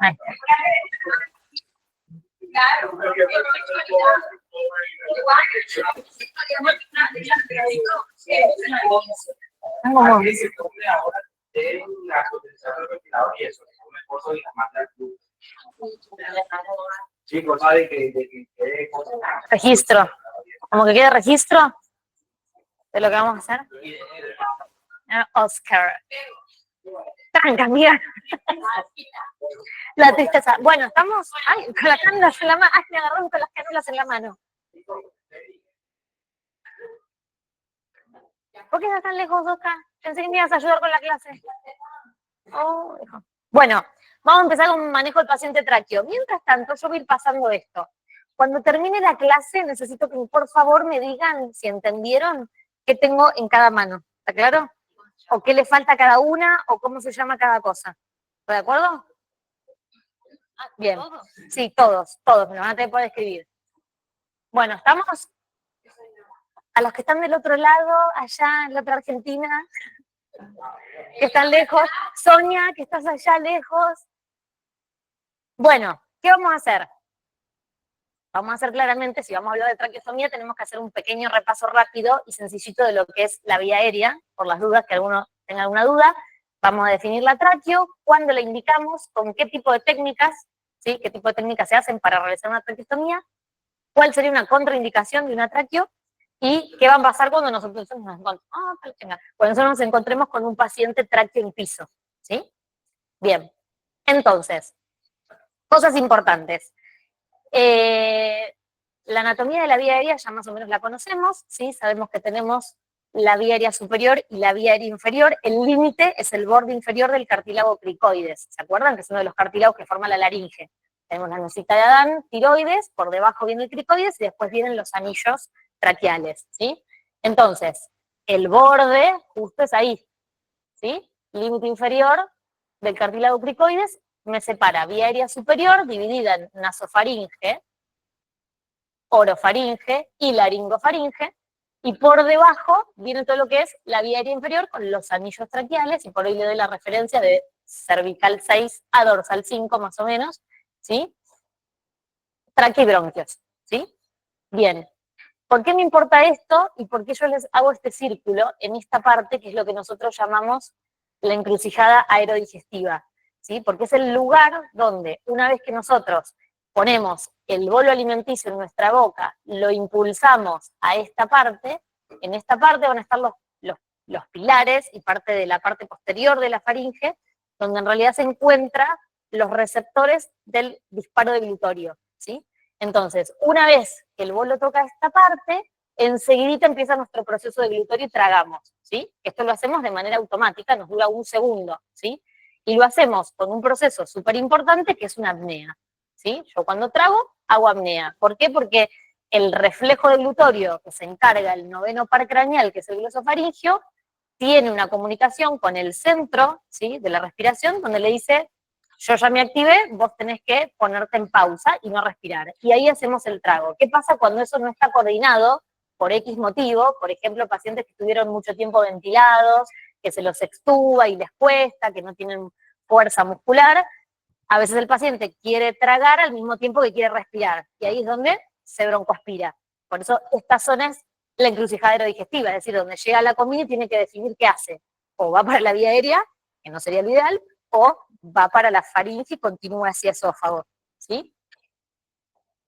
Ahí. Registro. Como que quede registro de lo que vamos a hacer. Oscar. Tranca, mira. La tristeza. Bueno, estamos con las canulas en la mano. Ay, me agarraron con las canulas en la mano. ¿Por qué estás tan lejos, Oscar? Pensé que me ibas a ayudar con la clase. Oh, hijo. Bueno, vamos a empezar con un manejo del paciente tráqueo. Mientras tanto, yo voy a ir pasando esto. Cuando termine la clase, necesito que por favor me digan si entendieron qué tengo en cada mano. ¿Está claro? O qué le falta a cada una, o cómo se llama cada cosa. ¿Está de acuerdo? Bien. Sí, todos, me lo van a tener que poder escribir. Bueno, ¿estamos? A los que están del otro lado, allá en la otra Argentina, que están lejos. Sonia, que estás allá lejos. Bueno, ¿qué vamos a hacer? Vamos a hacer claramente, si vamos a hablar de traqueostomía, tenemos que hacer un pequeño repaso rápido y sencillito de lo que es la vía aérea, por las dudas que alguno tenga alguna duda. Vamos a definir la tráqueo, cuándo la indicamos, con qué tipo de técnicas, ¿sí? Qué tipo de técnicas se hacen para realizar una traqueostomía, cuál sería una contraindicación de una tráqueo y qué va a pasar cuando nosotros nos encontremos con un paciente tráqueo en piso, ¿sí? Bien, entonces, cosas importantes. La anatomía de la vía aérea ya más o menos la conocemos, ¿sí? Sabemos que tenemos la vía aérea superior y la vía aérea inferior. El límite es el borde inferior del cartílago cricoides. ¿Se acuerdan? Que es uno de los cartílagos que forma la laringe. Tenemos la nocita de Adán, tiroides, por debajo viene el cricoides y después vienen los anillos traqueales, ¿sí? Entonces, el borde justo es ahí, ¿sí? Límite inferior del cartílago cricoides me separa vía aérea superior dividida en nasofaringe, orofaringe y laringofaringe, y por debajo viene todo lo que es la vía aérea inferior con los anillos traqueales, y por ahí le doy la referencia de cervical 6 a dorsal 5 más o menos, ¿sí? Tráquea y bronquios, ¿sí? Bien. ¿Por qué me importa esto y por qué yo les hago este círculo en esta parte que es lo que nosotros llamamos la encrucijada aerodigestiva? ¿Sí? Porque es el lugar donde una vez que nosotros ponemos el bolo alimenticio en nuestra boca, lo impulsamos a esta parte, en esta parte van a estar los pilares y parte de la parte posterior de la faringe, donde en realidad se encuentran los receptores del disparo deglutirio, ¿sí? Entonces, una vez que el bolo toca esta parte, enseguidita empieza nuestro proceso deglutorio y tragamos, ¿sí? Esto lo hacemos de manera automática, nos dura un segundo, ¿sí? Y lo hacemos con un proceso súper importante que es una apnea, ¿sí? Yo cuando trago, hago apnea. ¿Por qué? Porque el reflejo deglutorio que se encarga el noveno par craneal, que es el glosofaringio, tiene una comunicación con el centro, ¿sí? De la respiración, donde le dice, yo ya me activé, vos tenés que ponerte en pausa y no respirar. Y ahí hacemos el trago. ¿Qué pasa cuando eso no está coordinado por X motivo? Por ejemplo, pacientes que estuvieron mucho tiempo ventilados, que se los extuba y les cuesta, que no tienen fuerza muscular. A veces el paciente quiere tragar al mismo tiempo que quiere respirar. Y ahí es donde se broncoaspira. Por eso esta zona es la encrucijada aerodigestiva, es decir, donde llega la comida y tiene que definir qué hace. O va para la vía aérea, que no sería lo ideal, o va para la faringe y continúa hacia esófago, ¿sí?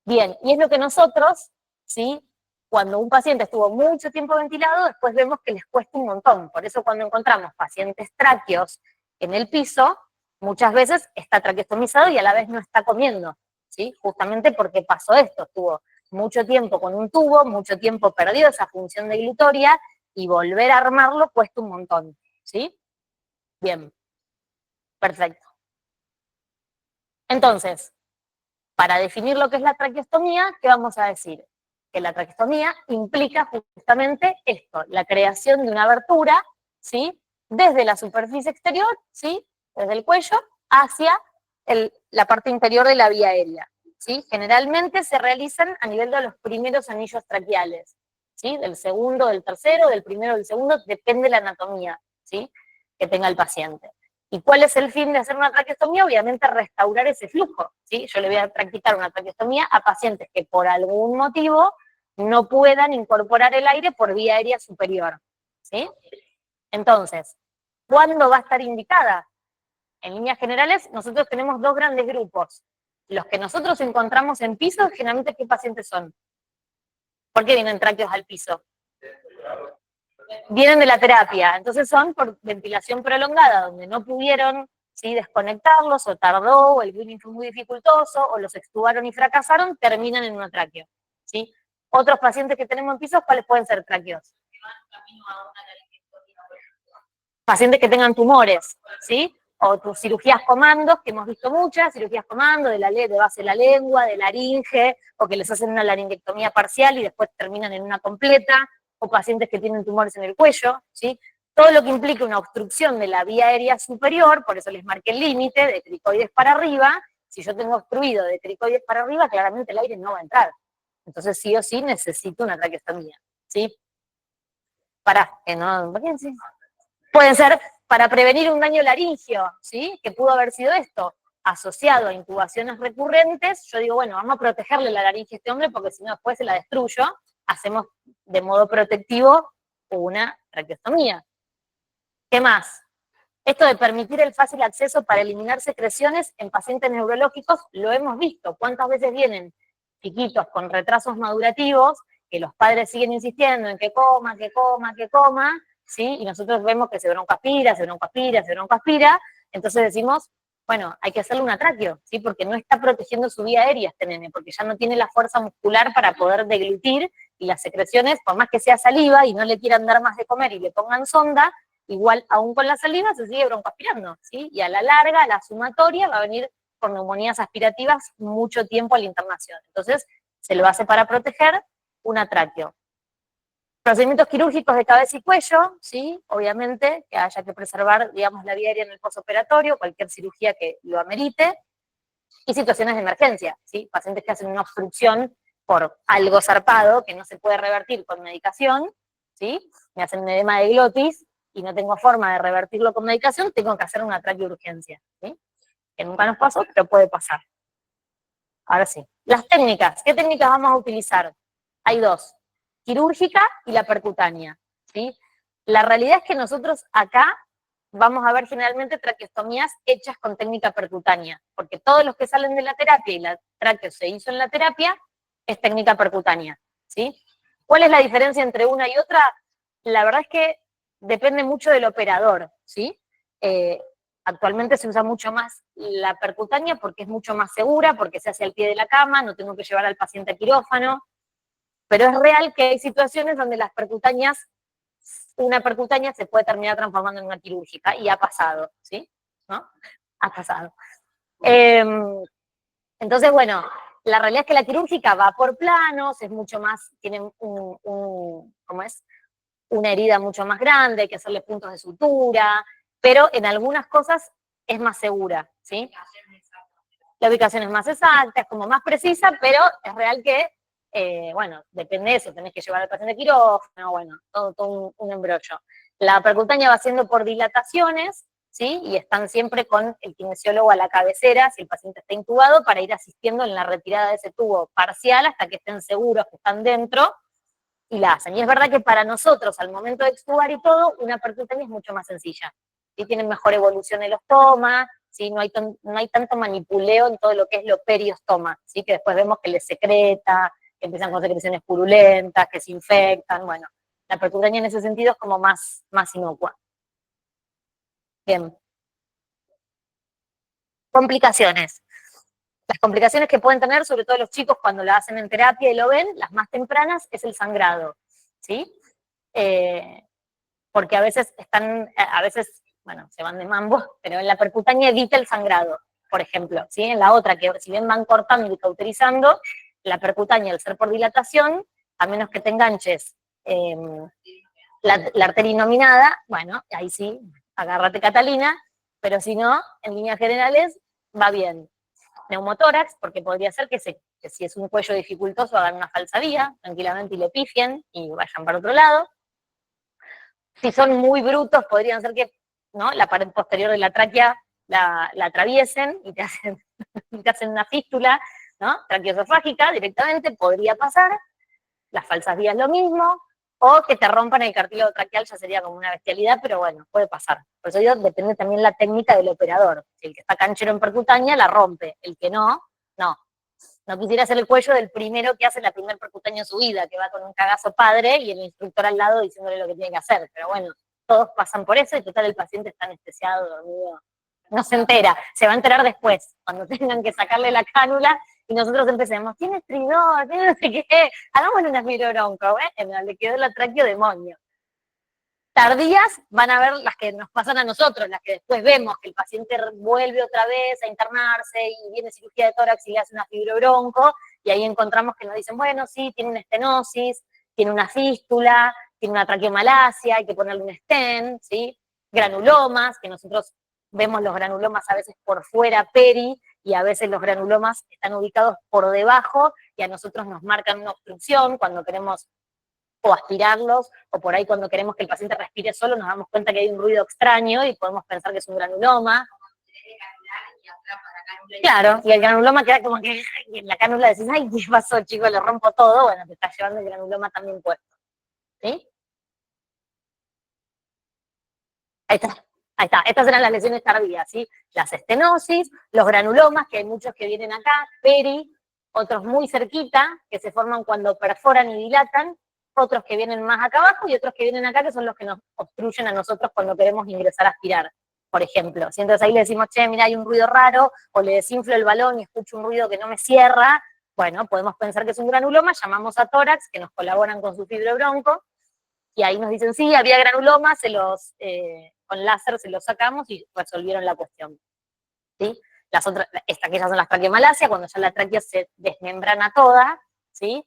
Bien, y es lo que nosotros, ¿sí? Cuando un paciente estuvo mucho tiempo ventilado, después vemos que les cuesta un montón. Por eso cuando encontramos pacientes tráqueos en el piso, muchas veces está traqueostomizado y a la vez no está comiendo, ¿sí? Justamente porque pasó esto, estuvo mucho tiempo con un tubo, mucho tiempo perdió esa función deglutoria y volver a armarlo cuesta un montón, ¿sí? Bien. Perfecto. Entonces, para definir lo que es la traqueostomía, ¿qué vamos a decir? Que la traqueostomía implica justamente esto, la creación de una abertura, ¿sí? Desde la superficie exterior, ¿sí? Desde el cuello, hacia la parte interior de la vía aérea, ¿sí? Generalmente se realizan a nivel de los primeros anillos traqueales, ¿sí? Del segundo, del tercero, del primero, del segundo, depende de la anatomía, ¿sí? Que tenga el paciente. ¿Y cuál es el fin de hacer una traqueostomía? Obviamente restaurar ese flujo, ¿sí? Yo le voy a practicar una traqueostomía a pacientes que por algún motivo no puedan incorporar el aire por vía aérea superior, ¿sí? Entonces, ¿cuándo va a estar indicada? En líneas generales, nosotros tenemos dos grandes grupos. Los que nosotros encontramos en piso, generalmente, ¿qué pacientes son? ¿Por qué vienen tráqueos al piso? Vienen de la terapia, entonces son por ventilación prolongada, donde no pudieron, ¿sí?, desconectarlos, o tardó, o el breathing fue muy dificultoso, o los extubaron y fracasaron, terminan en una tráqueo, ¿sí? Otros pacientes que tenemos en pisos, ¿cuáles pueden ser tráqueos? Pacientes que tengan tumores, ¿sí? O tus cirugías comandos, que hemos visto muchas, cirugías comando de base de la lengua, de laringe, o que les hacen una laringectomía parcial y después terminan en una completa, o pacientes que tienen tumores en el cuello, ¿sí? Todo lo que implique una obstrucción de la vía aérea superior, por eso les marqué el límite, de cricoides para arriba. Si yo tengo obstruido de cricoides para arriba, claramente el aire no va a entrar. Entonces sí o sí necesito una traqueostomía, ¿sí? Pueden ser para prevenir un daño laringio, ¿sí? Que pudo haber sido esto, asociado a intubaciones recurrentes. Yo digo, bueno, vamos a protegerle la laringe a este hombre porque si no después se la destruyo. Hacemos de modo protectivo una traqueostomía. ¿Qué más? Esto de permitir el fácil acceso para eliminar secreciones en pacientes neurológicos, lo hemos visto. ¿Cuántas veces vienen chiquitos con retrasos madurativos que los padres siguen insistiendo en que coma, que coma, que coma, ¿sí? Y nosotros vemos que se broncoaspira, se broncoaspira, se broncoaspira, entonces decimos, bueno, hay que hacerle una traqueo, ¿sí? Porque no está protegiendo su vía aérea este nene, porque ya no tiene la fuerza muscular para poder deglutir, y las secreciones, por más que sea saliva y no le quieran dar más de comer y le pongan sonda, igual aún con la saliva se sigue broncoaspirando, ¿sí? Y a la larga, la sumatoria va a venir por neumonías aspirativas mucho tiempo a la internación. Entonces, se lo hace para proteger una traqueo. Procedimientos quirúrgicos de cabeza y cuello, ¿sí? Obviamente, que haya que preservar, digamos, la vía aérea en el posoperatorio, cualquier cirugía que lo amerite, y situaciones de emergencia, ¿sí? Pacientes que hacen una obstrucción por algo zarpado que no se puede revertir con medicación, ¿sí? Me hacen un edema de glotis y no tengo forma de revertirlo con medicación, tengo que hacer una traqueourgencia, ¿sí? Que nunca nos pasó, pero puede pasar. Ahora sí. Las técnicas. ¿Qué técnicas vamos a utilizar? Hay dos. Quirúrgica y la percutánea, ¿sí? La realidad es que nosotros acá vamos a ver generalmente traqueostomías hechas con técnica percutánea, porque todos los que salen de la terapia y la traqueo se hizo en la terapia, es técnica percutánea, ¿sí? ¿Cuál es la diferencia entre una y otra? La verdad es que depende mucho del operador, ¿sí? Actualmente se usa mucho más la percutánea porque es mucho más segura, porque se hace al pie de la cama, no tengo que llevar al paciente a quirófano, pero es real que hay situaciones donde las percutáneas, una percutánea se puede terminar transformando en una quirúrgica, y ha pasado, ¿sí? ¿No? Ha pasado. Entonces, bueno, la realidad es que la quirúrgica va por planos, es mucho más, tiene ¿cómo es? Una herida mucho más grande, hay que hacerle puntos de sutura, pero en algunas cosas es más segura, ¿sí? La ubicación es más exacta, es como más precisa, pero es real que, bueno, depende de eso, tenés que llevar al paciente a quirófano, bueno, todo un embrollo. La percutánea va haciendo por dilataciones, ¿sí? Y están siempre con el kinesiólogo a la cabecera, si el paciente está intubado, para ir asistiendo en la retirada de ese tubo parcial hasta que estén seguros que están dentro, y la hacen. Y es verdad que para nosotros, al momento de extubar y todo, una percutánea es mucho más sencilla. ¿Sí? Tienen mejor evolución el ostoma, ¿sí? No hay tanto manipuleo en todo lo que es lo periostoma, ¿sí? Que después vemos que les secreta, que empiezan con secreciones purulentas, que se infectan, bueno. La percutánea en ese sentido es como más inocua. Bien. Complicaciones. Las complicaciones que pueden tener, sobre todo los chicos cuando la hacen en terapia y lo ven, las más tempranas, es el sangrado, ¿sí? Porque a veces bueno, se van de mambo, pero en la percutánea evita el sangrado, por ejemplo, ¿sí? En la otra, que si bien van cortando y cauterizando, la percutánea, al ser por dilatación, a menos que te enganches la arteria inominada, bueno, ahí sí, agárrate Catalina, pero si no, en líneas generales, va bien. Neumotórax, porque podría ser que si es un cuello dificultoso hagan una falsa vía, tranquilamente, y le pifien y vayan para otro lado. Si son muy brutos, podrían ser que, ¿no?, la pared posterior de la tráquea la atraviesen y te hacen una fístula, ¿no?, traqueoesofágica directamente, podría pasar. Las falsas vías lo mismo, o que te rompan el cartílago traqueal, ya sería como una bestialidad, pero bueno, puede pasar. Por eso digo, depende también la técnica del operador. Si el que está canchero en percutánea la rompe, el que no, no. No quisiera hacer el cuello del primero que hace la primer percutánea en su vida, que va con un cagazo padre y el instructor al lado diciéndole lo que tiene que hacer. Pero bueno, todos pasan por eso y total el paciente está anestesiado, dormido. No se entera, se va a enterar después, cuando tengan que sacarle la cánula y nosotros empecemos, tiene estridor, tiene no sé qué, hagámosle una esmirobronco, le quedó la tráqueo demonio. Tardías van a ver las que nos pasan a nosotros, las que después vemos que el paciente vuelve otra vez a internarse y viene cirugía de tórax y le hace una fibrobronco, y ahí encontramos que nos dicen, bueno, sí, tiene una estenosis, tiene una fístula, tiene una traqueomalacia, hay que ponerle un stent, ¿sí? Granulomas, que nosotros vemos los granulomas a veces por fuera peri, y a veces los granulomas están ubicados por debajo, y a nosotros nos marcan una obstrucción cuando queremos o aspirarlos, o por ahí cuando queremos que el paciente respire solo nos damos cuenta que hay un ruido extraño y podemos pensar que es un granuloma. Claro, y el granuloma queda como que en la cánula decís, ay, ¿qué pasó, chico? Le rompo todo. Bueno, te está llevando el granuloma también puesto. ¿Sí? Ahí está. Ahí está. Estas eran las lesiones tardías, ¿sí? Las estenosis, los granulomas, que hay muchos que vienen acá, peri, otros muy cerquita, que se forman cuando perforan y dilatan, otros que vienen más acá abajo y otros que vienen acá, que son los que nos obstruyen a nosotros cuando queremos ingresar a aspirar, por ejemplo. Si entonces ahí le decimos, che, mira, hay un ruido raro, o le desinflo el balón y escucho un ruido que no me cierra, bueno, podemos pensar que es un granuloma, llamamos a tórax, que nos colaboran con su fibrobronco, y ahí nos dicen, sí, había granulomas, con láser se los sacamos y resolvieron la cuestión. ¿Sí? Las otras, que ya son las traqueomalacias, cuando ya la tráquea se desmembrana toda, ¿sí?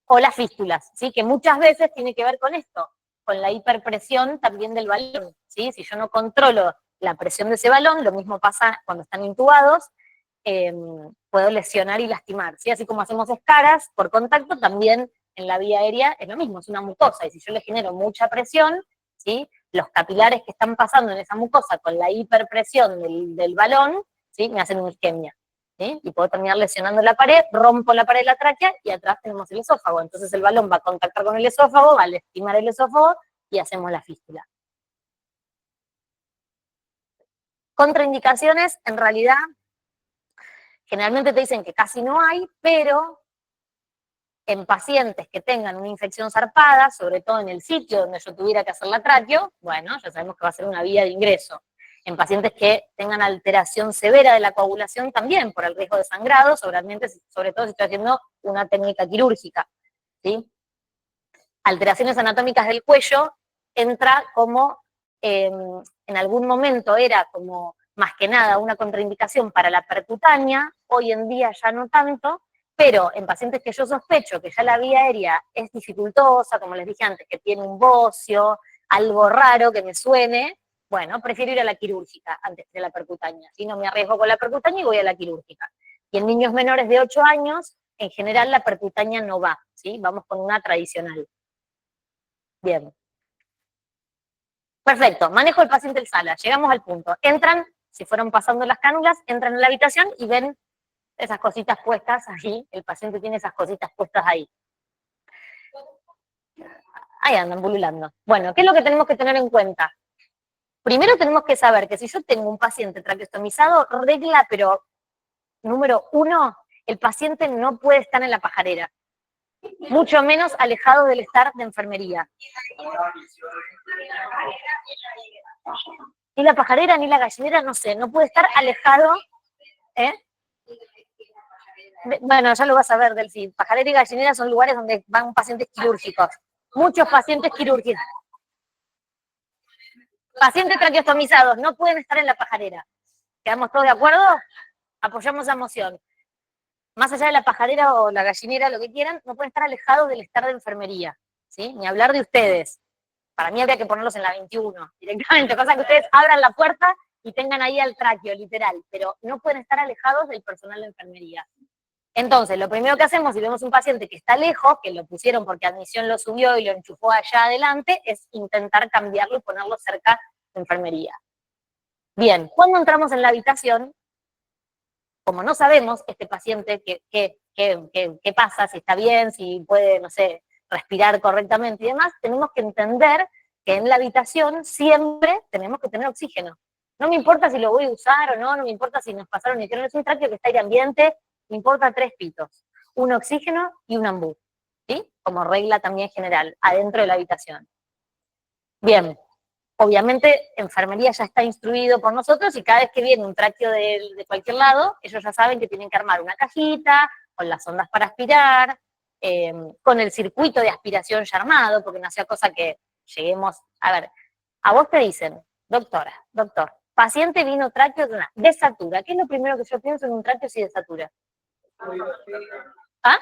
O las fístulas, ¿sí? Que muchas veces tiene que ver con esto, con la hiperpresión también del balón, ¿sí? Si yo no controlo la presión de ese balón, lo mismo pasa cuando están intubados, puedo lesionar y lastimar, ¿sí? Así como hacemos escaras por contacto, también en la vía aérea es lo mismo, es una mucosa, y si yo le genero mucha presión, ¿sí?, los capilares que están pasando en esa mucosa con la hiperpresión del balón, ¿sí?, me hacen una isquemia, ¿sí? Y puedo terminar lesionando la pared, rompo la pared de la tráquea y atrás tenemos el esófago. Entonces el balón va a contactar con el esófago, va a lastimar el esófago y hacemos la fístula. Contraindicaciones, en realidad, generalmente te dicen que casi no hay, pero en pacientes que tengan una infección zarpada, sobre todo en el sitio donde yo tuviera que hacer la tráqueo, bueno, ya sabemos que va a ser una vía de ingreso. En pacientes que tengan alteración severa de la coagulación también por el riesgo de sangrado, sobre todo si estoy haciendo una técnica quirúrgica, ¿sí? Alteraciones anatómicas del cuello entra como, en algún momento era como más que nada una contraindicación para la percutánea, hoy en día ya no tanto, pero en pacientes que yo sospecho que ya la vía aérea es dificultosa, como les dije antes, que tiene un bocio, algo raro que me suene, bueno, prefiero ir a la quirúrgica antes de la percutánea. Si no me arriesgo con la percutánea y voy a la quirúrgica. Y en niños menores de 8 años, en general la percutánea no va, ¿sí? Vamos con una tradicional. Bien. Perfecto, manejo el paciente en sala, llegamos al punto. Entran, si fueron pasando las cánulas, entran en la habitación y ven esas cositas puestas ahí, el paciente tiene esas cositas puestas ahí. Ahí andan bululando. Bueno, ¿qué es lo que tenemos que tener en cuenta? Primero tenemos que saber que si yo tengo un paciente traqueostomizado, regla, pero número 1, el paciente no puede estar en la pajarera, mucho menos alejado del estar de enfermería. Ni la pajarera ni la gallinera, no sé, no puede estar alejado, ¿eh? Bueno, ya lo vas a ver, Delphi. Pajarera y gallinera son lugares donde van pacientes quirúrgicos. Muchos pacientes quirúrgicos. Pacientes traqueostomizados no pueden estar en la pajarera. ¿Quedamos todos de acuerdo? Apoyamos la moción. Más allá de la pajarera o la gallinera, lo que quieran, no pueden estar alejados del estar de enfermería, ¿sí? Ni hablar de ustedes. Para mí habría que ponerlos en la 21 directamente, cosa que ustedes abran la puerta y tengan ahí al tráqueo, literal, pero no pueden estar alejados del personal de enfermería. Entonces, lo primero que hacemos si vemos un paciente que está lejos, que lo pusieron porque admisión lo subió y lo enchufó allá adelante, es intentar cambiarlo y ponerlo cerca de enfermería. Bien, cuando entramos en la habitación, como no sabemos este paciente qué pasa, si está bien, si puede, no sé, respirar correctamente y demás, tenemos que entender que en la habitación siempre tenemos que tener oxígeno. No me importa si lo voy a usar o no, no me importa si nos pasaron nitrogeno, es un tracto que está aire ambiente, me importa 3 pitos, un oxígeno y un ambú, ¿sí? Como regla también general, adentro de la habitación. Bien, obviamente, enfermería ya está instruido por nosotros y cada vez que viene un tráqueo de cualquier lado, ellos ya saben que tienen que armar una cajita con las ondas para aspirar, con el circuito de aspiración ya armado, porque no sea cosa que lleguemos, a ver, a vos te dicen, doctora, doctor, paciente vino tráqueo de una desatura. ¿Qué es lo primero que yo pienso en un tráqueo si desatura? ¿Ah?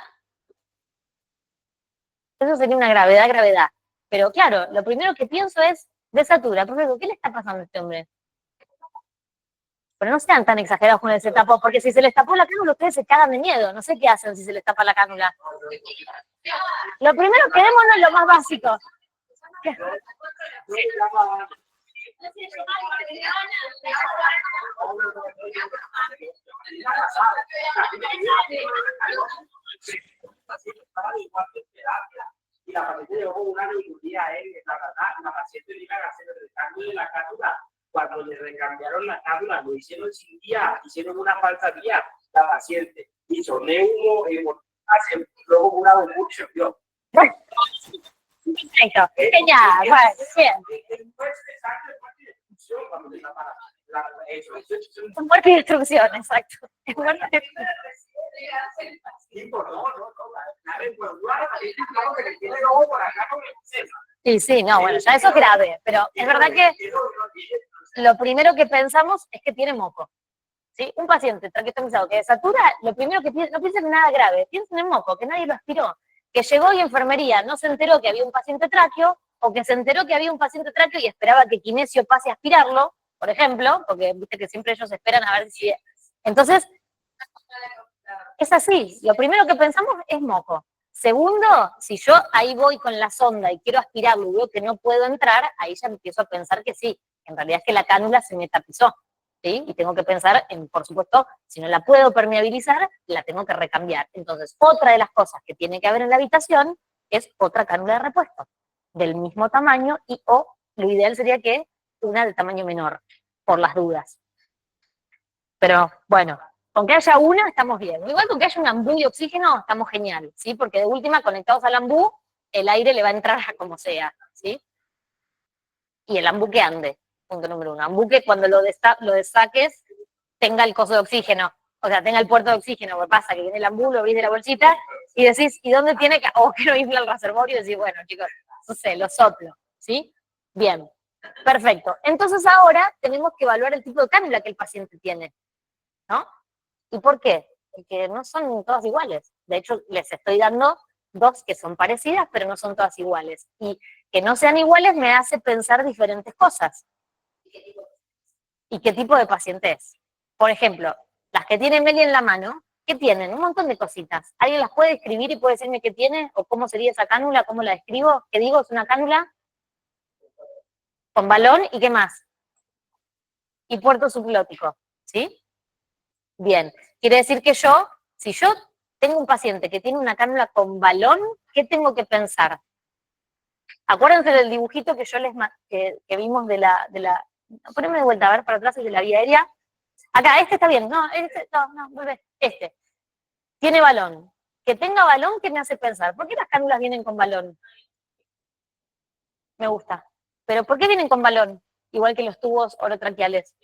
Eso sería una gravedad, gravedad. Pero claro, lo primero que pienso es desatura. Profesor, ¿qué le está pasando a este hombre? Pero no sean tan exagerados con el se tapó, porque si se les tapó la cánula, ustedes se cagan de miedo. No sé qué hacen si se les tapa la cánula. Lo primero, quedémonos lo más básico. Y la paciente llegó una neumonía la paciente le iban a hacer el recambio de la cánula. Cuando le recambiaron la cánula, lo hicieron sin guía, hicieron una falsa guía. La paciente hizo neumo, luego una convulsión. Perfecto, genial, bueno, bien. Es muerte y destrucción, exacto. Es muerte y destrucción. Sí, sí, no, bueno, ya eso es grave, pero es verdad que lo primero que pensamos es que tiene moco. ¿Sí? Un paciente traqueostomizado que desatura, lo primero que piensa, no piensa en nada grave, piensa en el moco, que nadie lo aspiró, que llegó y enfermería no se enteró que había un paciente tráqueo, o que se enteró que había un paciente tráqueo y esperaba que kinesio pase a aspirarlo, por ejemplo, porque viste que siempre ellos esperan a ver si... Entonces, es así, lo primero que pensamos es moco. Segundo, si yo ahí voy con la sonda y quiero aspirarlo y veo que no puedo entrar, ahí ya empiezo a pensar que sí, en realidad es que la cánula se me tapizó. ¿Sí? Y tengo que pensar en, por supuesto, si no la puedo permeabilizar, la tengo que recambiar. Entonces, otra de las cosas que tiene que haber en la habitación es otra cánula de repuesto, del mismo tamaño y o lo ideal sería que una de tamaño menor, por las dudas. Pero bueno, con que haya una estamos bien. Igual con que haya un ambú de oxígeno estamos genial, ¿sí? Porque de última, conectados al ambú, el aire le va a entrar a como sea, ¿sí? Y el ambú que ande. Punto número 1. Ambú que cuando lo desaques tenga el coso de oxígeno, o sea, tenga el puerto de oxígeno. ¿Qué pasa? Que viene el ambú, lo abrís de la bolsita y decís, ¿y dónde tiene que...? O que no infla el reservorio y decís, bueno, chicos, no sé, lo soplo, ¿sí? Bien, perfecto. Entonces ahora tenemos que evaluar el tipo de cánula que el paciente tiene, ¿no? ¿Y por qué? Porque no son todas iguales. De hecho, les estoy dando dos que son parecidas, pero no son todas iguales. Y que no sean iguales me hace pensar diferentes cosas. ¿Y qué tipo de paciente es? Por ejemplo, las que tienen Meli en la mano, ¿qué tienen? Un montón de cositas. ¿Alguien las puede escribir y puede decirme qué tiene? ¿O cómo sería esa cánula? ¿Cómo la describo? ¿Qué digo? Es una cánula con balón y ¿qué más? Y puerto subglótico, ¿sí? Bien. Quiere decir que si yo tengo un paciente que tiene una cánula con balón, ¿qué tengo que pensar? Acuérdense del dibujito que que vimos de la... Poneme de vuelta, a ver, para atrás, el de la vía aérea. Acá, este está bien. No, vuelve. Este. Tiene balón. Que tenga balón, ¿qué me hace pensar? ¿Por qué las cánulas vienen con balón? Me gusta. Pero ¿por qué vienen con balón? Igual que los tubos orotraqueales.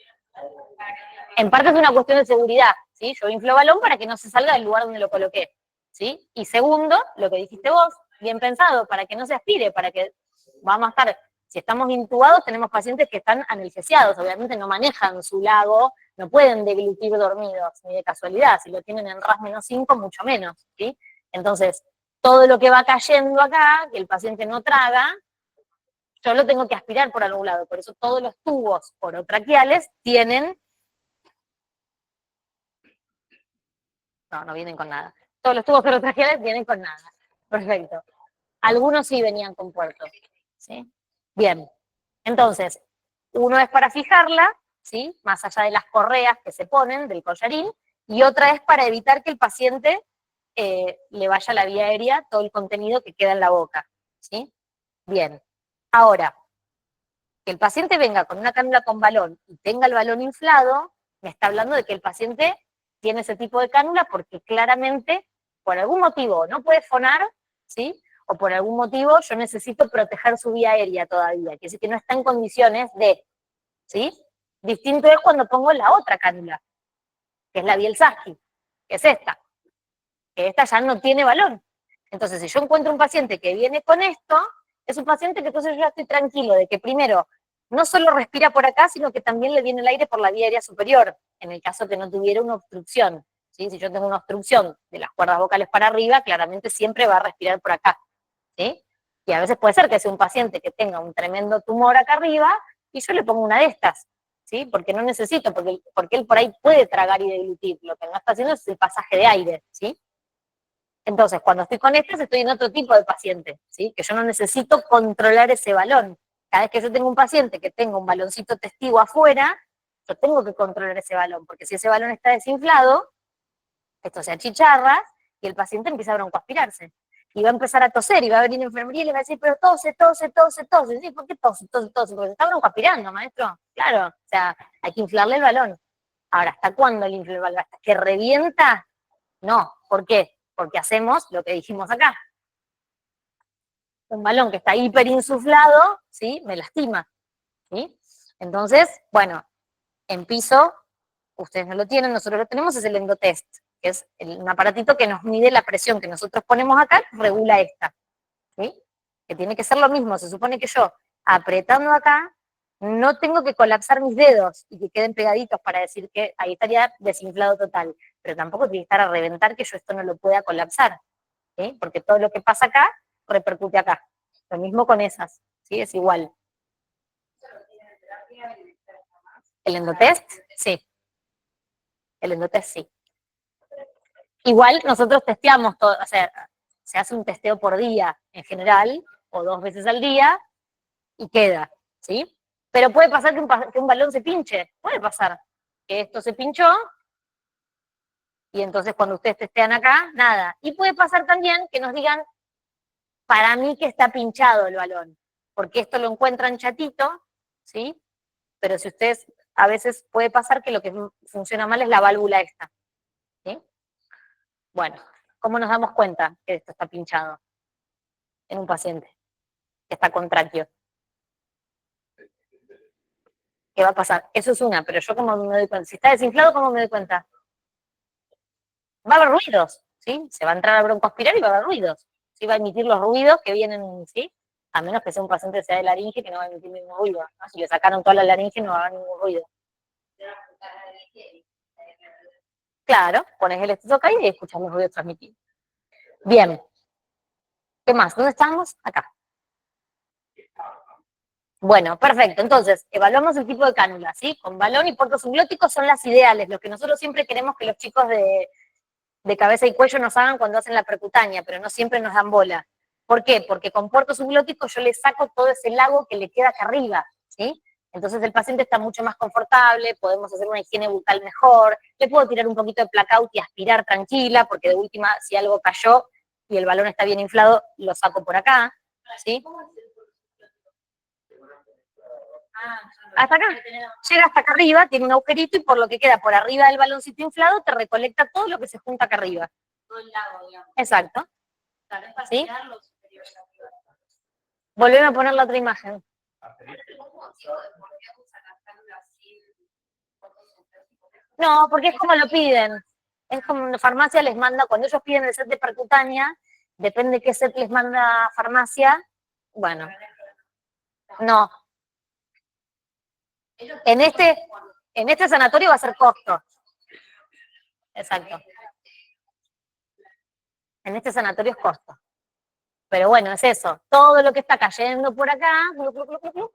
En parte es una cuestión de seguridad, ¿sí? Yo inflo balón para que no se salga del lugar donde lo coloqué, ¿sí? Y segundo, lo que dijiste vos, bien pensado, para que no se aspire, para que vamos a estar, si estamos intubados, tenemos pacientes que están anestesiados, obviamente no manejan su lago, no pueden deglutir dormidos, ni de casualidad, si lo tienen en RAS-5, mucho menos, ¿sí? Entonces, todo lo que va cayendo acá, que el paciente no traga, yo lo tengo que aspirar por algún lado, por eso todos los tubos orotraqueales tienen No, no vienen con nada. Todos los tubos orotraqueales vienen con nada. Perfecto. Algunos sí venían con puertos. ¿Sí? Bien. Entonces, uno es para fijarla, ¿sí? Más allá de las correas que se ponen del collarín, y otra es para evitar que el paciente le vaya a la vía aérea todo el contenido que queda en la boca. ¿Sí? Bien. Ahora, que el paciente venga con una cánula con balón y tenga el balón inflado, me está hablando de que el paciente tiene ese tipo de cánula porque claramente, por algún motivo, no puede fonar, ¿sí? O por algún motivo yo necesito proteger su vía aérea todavía, que decir que no está en condiciones de, ¿sí? Distinto es cuando pongo la otra cánula, que es la Bielsaski, que es esta, que esta ya no tiene balón. Entonces, si yo encuentro un paciente que viene con esto, es un paciente que entonces yo ya estoy tranquilo de que primero no solo respira por acá, sino que también le viene el aire por la vía aérea superior, en el caso que no tuviera una obstrucción. ¿Sí? Si yo tengo una obstrucción de las cuerdas vocales para arriba, claramente siempre va a respirar por acá. ¿Sí? Y a veces puede ser que sea un paciente que tenga un tremendo tumor acá arriba y yo le pongo una de estas, ¿sí? Porque no necesito, porque él por ahí puede tragar y deglutir. Lo que no está haciendo es el pasaje de aire, ¿sí? Entonces, cuando estoy con estas, estoy en otro tipo de paciente, ¿sí? Que yo no necesito controlar ese balón. Cada vez que yo tengo un paciente que tenga un baloncito testigo afuera, yo tengo que controlar ese balón, porque si ese balón está desinflado, esto se achicharra y el paciente empieza a broncoaspirarse. Y va a empezar a toser y va a venir la enfermería y le va a decir, pero tose, tose, tose, tose. ¿Sí? ¿Por qué tose, tose, tose? Porque se está broncoaspirando, maestro. Claro, o sea, hay que inflarle el balón. Ahora, ¿hasta cuándo le infla el balón? ¿Hasta que revienta? No. ¿Por qué? Porque hacemos lo que dijimos acá. Un balón que está hiperinsuflado, ¿sí? Me lastima, ¿sí? Entonces, bueno, en piso, ustedes no lo tienen, nosotros lo tenemos, es el endotest, que es un aparatito que nos mide la presión que nosotros ponemos acá, regula esta, ¿sí? Que tiene que ser lo mismo, se supone que yo, apretando acá, no tengo que colapsar mis dedos y que queden pegaditos para decir que ahí estaría desinflado total, pero tampoco tiene que estar a reventar que yo esto no lo pueda colapsar, ¿sí? Porque todo lo que pasa acá repercute acá. Lo mismo con esas, ¿sí? Es igual. ¿El endotest? Sí. El endotest sí. Igual nosotros testeamos todo, o sea, se hace un testeo por día en general, o 2 veces al día, y queda, ¿sí? Pero puede pasar que un balón se pinche, puede pasar que esto se pinchó, y entonces cuando ustedes testean acá, nada. Y puede pasar también que nos digan, para mí que está pinchado el balón, porque esto lo encuentran chatito, ¿sí? Pero si ustedes, a veces puede pasar que lo que funciona mal es la válvula esta, ¿sí? Bueno, ¿cómo nos damos cuenta que esto está pinchado en un paciente que está con tráqueo? ¿Qué va a pasar? Eso es una, pero yo cómo me doy cuenta. Si está desinflado, ¿cómo me doy cuenta? Va a haber ruidos, ¿sí? Se va a entrar a broncoaspirar y va a haber ruidos. ¿Sí? Va a emitir los ruidos que vienen, ¿sí? A menos que sea un paciente que sea de laringe que no va a emitir ningún ruido, ¿no? Si le sacaron toda la laringe no va a haber ningún ruido. Claro, pones el estetoscopio y escuchas los ruidos transmitidos. Bien. ¿Qué más? ¿Dónde estamos? Acá. Bueno, perfecto. Entonces, evaluamos el tipo de cánula, ¿sí? Con balón y puerto subglótico son las ideales, lo que nosotros siempre queremos que los chicos de cabeza y cuello nos hagan cuando hacen la percutánea, pero no siempre nos dan bola. ¿Por qué? Porque con puerto subglótico yo le saco todo ese lago que le queda acá arriba, ¿sí? Entonces el paciente está mucho más confortable, podemos hacer una higiene bucal mejor, le puedo tirar un poquito de placaut y aspirar tranquila, porque de última, si algo cayó y el balón está bien inflado, lo saco por acá, ¿sí? Hasta acá, llega hasta acá arriba, tiene un agujerito y por lo que queda por arriba del baloncito inflado te recolecta todo lo que se junta acá arriba. Todo el lago, digamos. Exacto. ¿Sí? Volveme a poner la otra imagen. No, porque es como lo piden. Es como una farmacia les manda, cuando ellos piden el set de percutánea, depende qué set les manda farmacia, bueno, no. En este sanatorio va a ser costo. Exacto. En este sanatorio es costo. Pero bueno, es eso. Todo lo que está cayendo por acá,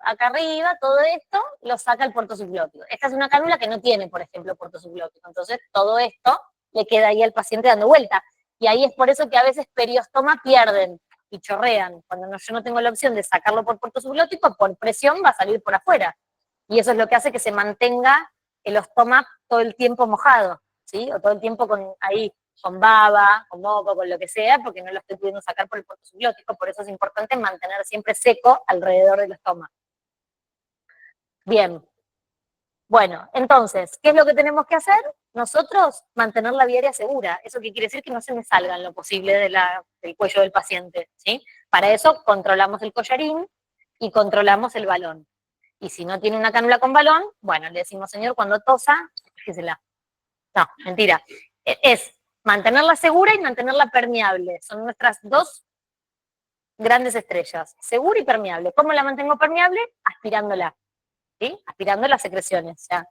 acá arriba, todo esto, lo saca el puerto subglótico. Esta es una cánula que no tiene, por ejemplo, puerto subglótico. Entonces, todo esto le queda ahí al paciente dando vuelta. Y ahí es por eso que a veces periostoma pierden y chorrean. Cuando yo no tengo la opción de sacarlo por puerto subglótico, por presión va a salir por afuera. Y eso es lo que hace que se mantenga el ostoma todo el tiempo mojado, ¿sí? O todo el tiempo ahí con baba, con moco, con lo que sea, porque no lo estoy pudiendo sacar por el puerto subglótico. Por eso es importante mantener siempre seco alrededor del estómago. Bien. Bueno, entonces, ¿qué es lo que tenemos que hacer? Nosotros mantener la vía aérea segura. ¿Eso qué quiere decir? Que no se me salga en lo posible del cuello del paciente, ¿sí? Para eso controlamos el collarín y controlamos el balón. Y si no tiene una cánula con balón, bueno, le decimos, señor, cuando tosa, fíjensela. No, mentira. Es mantenerla segura y mantenerla permeable. Son nuestras dos grandes estrellas, segura y permeable. ¿Cómo la mantengo permeable? Aspirándola, ¿sí? Aspirando las secreciones. O sea,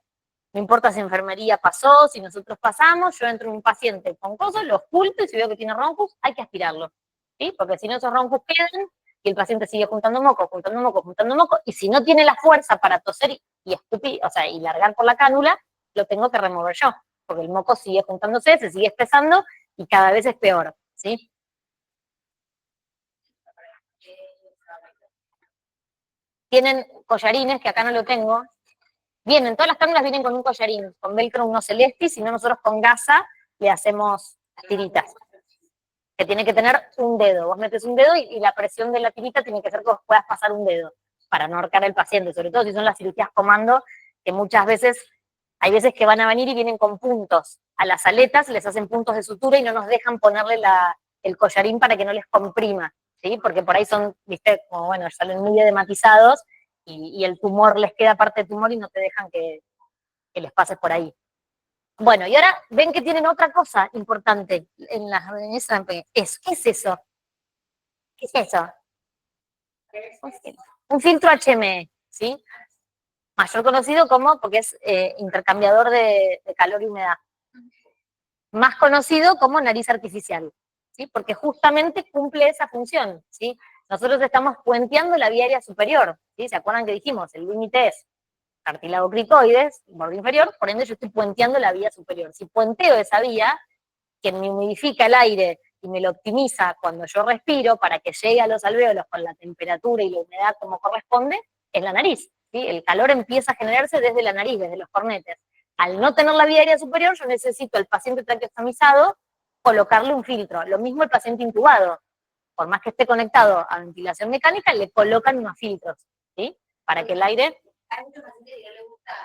no importa si enfermería pasó, si nosotros pasamos, yo entro en un paciente con cosas, lo oculto y si veo que tiene roncus, hay que aspirarlo, ¿sí? Porque si no, esos roncus quedan y el paciente sigue juntando moco, juntando moco, juntando moco, y si no tiene la fuerza para toser y escupir, o sea, y largar por la cánula, lo tengo que remover yo, porque el moco sigue juntándose, se sigue espesando y cada vez es peor, ¿sí? Tienen collarines, que acá no lo tengo. Vienen, todas las cánulas vienen con un collarín, con velcro uno celeste, y si no nosotros con gasa le hacemos tiritas, que tiene que tener un dedo. Vos metes un dedo y la presión de la tirita tiene que hacer que vos puedas pasar un dedo, para no ahorcar al paciente, sobre todo si son las cirugías comando, que muchas veces, hay veces que van a venir y vienen con puntos. A las aletas les hacen puntos de sutura y no nos dejan ponerle el collarín para que no les comprima, ¿sí? Porque por ahí son, viste, como bueno, salen muy edematizados y el tumor les queda parte del tumor y no te dejan que les pases por ahí. Bueno, y ahora ven que tienen otra cosa importante en esa. ¿Qué es eso? ¿Qué es eso? Un filtro HME, ¿sí? Mayor conocido como, porque es intercambiador de calor y humedad. Más conocido como nariz artificial, ¿sí? Porque justamente cumple esa función, ¿sí? Nosotros estamos puenteando la vía aérea superior, ¿sí? ¿Se acuerdan que dijimos? El límite es cartílago cricoides, borde inferior, por ende yo estoy puenteando la vía superior. Si puenteo esa vía, que me humidifica el aire y me lo optimiza cuando yo respiro para que llegue a los alvéolos con la temperatura y la humedad como corresponde, es la nariz, ¿sí? El calor empieza a generarse desde la nariz, desde los cornetes. Al no tener la vía aérea superior, yo necesito al paciente traqueostomizado colocarle un filtro. Lo mismo el paciente intubado. Por más que esté conectado a ventilación mecánica, le colocan unos filtros, ¿sí? Para que el aire... Hay muchos pacientes que no les gusta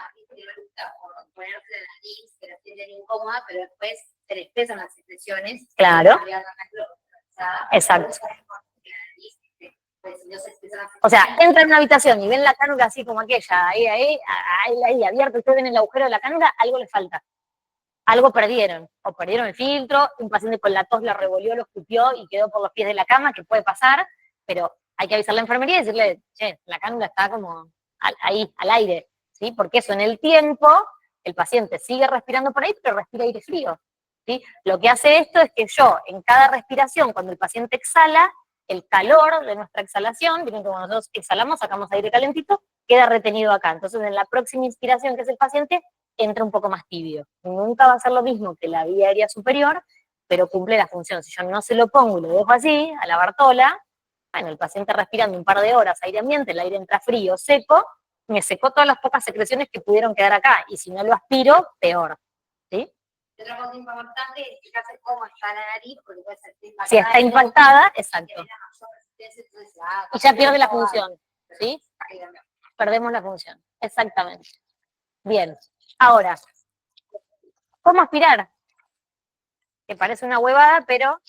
ponerse la nariz, que la sienten incómoda, pero después se les pesan las expresiones. Claro. Exacto. O sea, entra en una habitación y ven la cánula así como aquella, ahí abierta, ustedes ven el agujero de la cánula, algo les falta. Algo perdieron. O perdieron el filtro, un paciente con la tos la revolvió, lo escupió y quedó por los pies de la cama, que puede pasar, pero hay que avisar a la enfermería y decirle, che, la cánula está como ahí, al aire, ¿sí? Porque eso en el tiempo, el paciente sigue respirando por ahí, pero respira aire frío, ¿sí? Lo que hace esto es que yo, en cada respiración, cuando el paciente exhala, el calor de nuestra exhalación, miren que cuando nosotros exhalamos, sacamos aire calentito, queda retenido acá. Entonces, en la próxima inspiración que es el paciente, entra un poco más tibio. Nunca va a ser lo mismo que la vía aérea superior, pero cumple la función. Si yo no se lo pongo y lo dejo así, a la Bartola, bueno, el paciente respirando un par de horas aire ambiente, el aire entra frío, seco, me secó todas las pocas secreciones que pudieron quedar acá, y si no lo aspiro, peor, ¿sí? Y otra cosa importante es fijarse cómo está la nariz, porque puede ser impactada. Si está impactada, exacto. Y ya pierde la función, ¿sí? Perdemos la función, exactamente. Bien, ahora, ¿cómo aspirar? Que parece una huevada, pero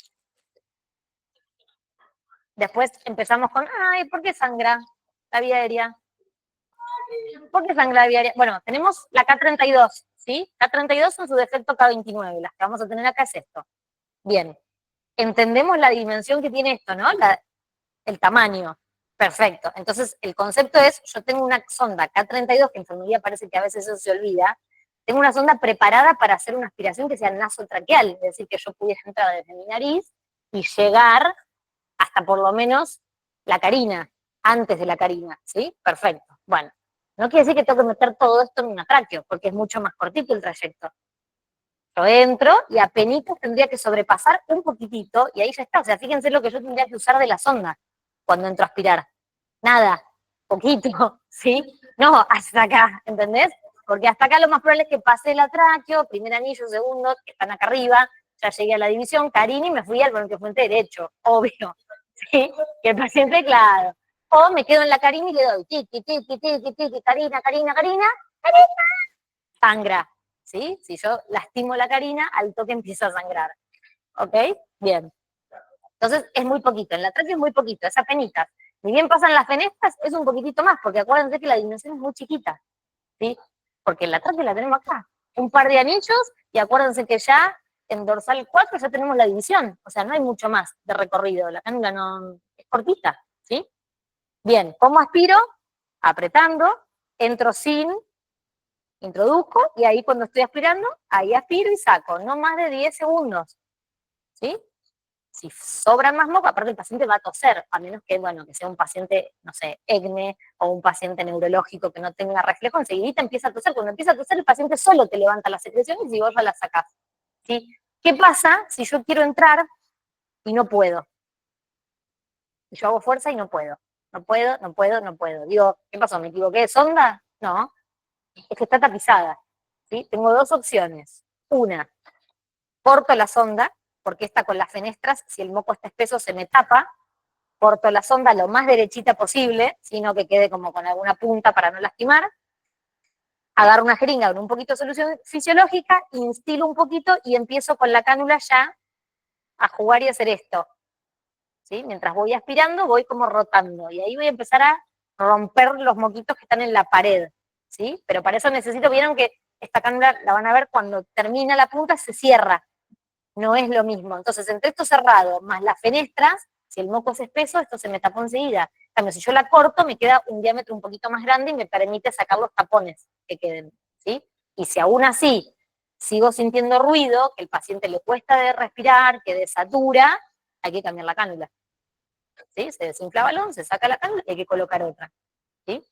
después empezamos con, ay, ¿por qué sangra la vía aérea? ¿Por qué sangra la vía aérea? Bueno, tenemos la K32, ¿sí? K32 en su defecto K29, las que vamos a tener acá es esto. Bien, entendemos la dimensión que tiene esto, ¿no? El tamaño. Perfecto. Entonces, el concepto es, yo tengo una sonda K32, que en enfermería parece que a veces eso se olvida, tengo una sonda preparada para hacer una aspiración que sea nasotraqueal, es decir, que yo pudiera entrar desde mi nariz y llegar hasta por lo menos la carina, antes de la carina, ¿sí? Perfecto. Bueno, no quiere decir que tengo que meter todo esto en un tráqueo, porque es mucho más cortito el trayecto. Yo entro y apenitas tendría que sobrepasar un poquitito y ahí ya está. O sea, fíjense lo que yo tendría que usar de la sonda cuando entro a aspirar. Nada, poquito, ¿sí? No, hasta acá, ¿entendés? Porque hasta acá lo más probable es que pase el tráqueo, primer anillo, segundo, que están acá arriba, ya llegué a la división, Carini, me fui al puente derecho, obvio, ¿sí? Que el paciente, claro. O me quedo en la Carini y le doy, tiki, tiki, tiki, tiki, Carina, Carina, Carina, sangra, ¿sí? Si yo lastimo la Carina, al toque empieza a sangrar, ¿ok? Bien. Entonces es muy poquito, en la tráquea es muy poquito, es apenitas. Ni bien pasan las fenestras, es un poquitito más, porque acuérdense que la dimensión es muy chiquita, ¿sí? Porque la tráquea la tenemos acá, un par de anillos, y acuérdense que ya en dorsal 4 ya tenemos la división, o sea, no hay mucho más de recorrido, la cánula no es cortita, ¿sí? Bien, ¿cómo aspiro? Apretando, entro sin, introduzco, y ahí cuando estoy aspirando, ahí aspiro y saco, no más de 10 segundos, ¿sí? Si sobran más moco, aparte el paciente va a toser, a menos que, bueno, que sea un paciente, no sé, ECNE o un paciente neurológico que no tenga reflejo, enseguida empieza a toser. Cuando empieza a toser, el paciente solo te levanta las secreciones y vos ya las sacás, ¿sí? ¿Qué pasa si yo quiero entrar y no puedo? Y yo hago fuerza y no puedo. No puedo, no puedo, no puedo. Digo, ¿qué pasó? ¿Me equivoqué de sonda? No, es que está tapizada, ¿sí? Tengo dos opciones. Una, corto la sonda, porque esta con las fenestras, si el moco está espeso, se me tapa, corto la sonda lo más derechita posible, sino que quede como con alguna punta para no lastimar, agarro una jeringa con un poquito de solución fisiológica, instilo un poquito y empiezo con la cánula ya a jugar y hacer esto, ¿sí? Mientras voy aspirando, voy como rotando, y ahí voy a empezar a romper los moquitos que están en la pared, ¿sí? Pero para eso necesito, vieron que esta cánula la van a ver cuando termina la punta, se cierra, no es lo mismo. Entonces, entre esto cerrado más las fenestras, si el moco es espeso, esto se me tapó enseguida. En cambio, si yo la corto, me queda un diámetro un poquito más grande y me permite sacar los tapones que queden, ¿sí? Y si aún así sigo sintiendo ruido, que el paciente le cuesta de respirar, que desatura, hay que cambiar la cánula, ¿sí? Se desinfla el balón, se saca la cánula y hay que colocar otra, ¿sí?